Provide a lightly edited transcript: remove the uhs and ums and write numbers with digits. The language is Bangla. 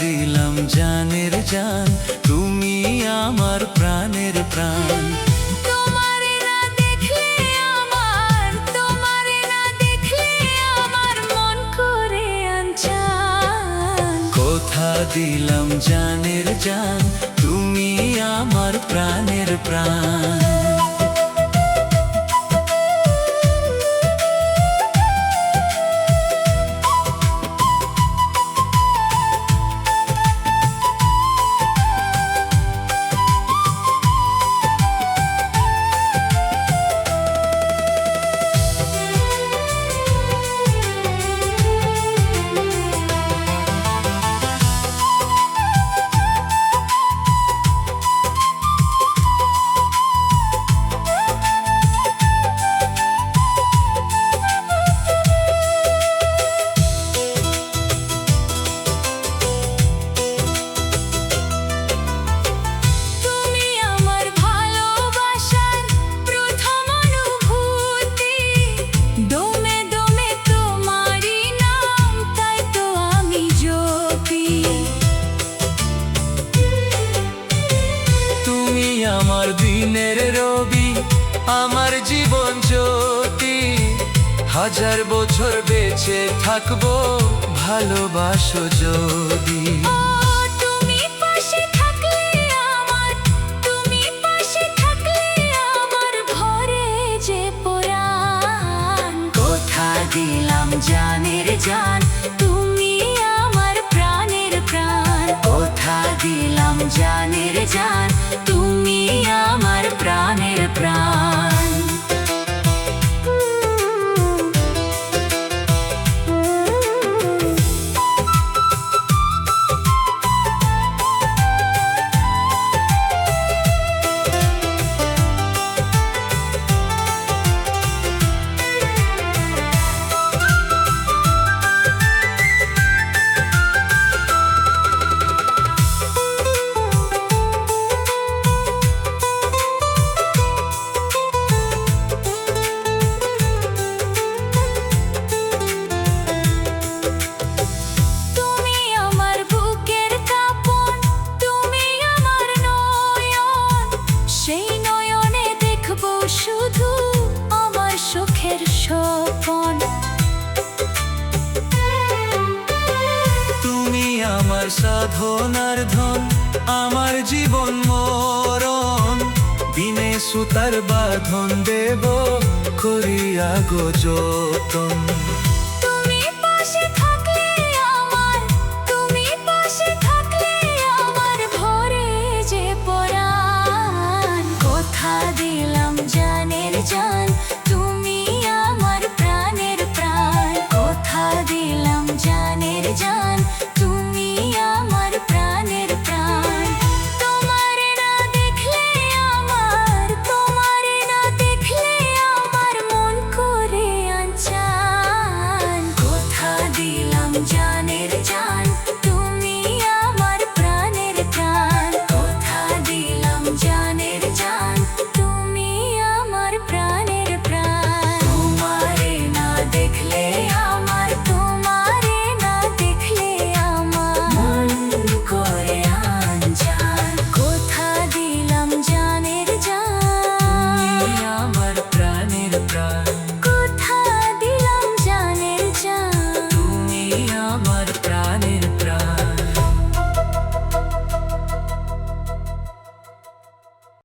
দিলাম জানের জান, তুমি আমার প্রাণের প্রাণ। তোমারে না দেখলে আমার মন করে আনচান। কথা দিলাম জানের জান, তুমি আমার প্রাণের প্রাণ। তুমি আমার ভালোবাসার প্রথম অনুভূতি, দমে দমে তোমারই নাম, তাই তো আমি জপি। তুমি আমার দিনের রবি, আমার জীবন জ্যোতি। হাজার বছর বেঁচে থাকবো, ভালোবাসো যদি। ও তুমি পাশে থাকলে আমার ভরে যে পরাণ। কথা দিলাম জানের জান, তুমি আমার প্রাণের প্রাণ। কথা দিলাম জানের জান, তুমি আমার প্রাণের প্রাণ। তুমি আমার বুকের কাঁপন, তুমি আমার নয়ন। সেই নয়নে দেখবো শুধু আমার সুখের স্বপন। তুমি আমার সাধনার ধন, আমার জীবন মরণ। বিনে সুতার বাঁধন দেব, করিয়া গো যতন।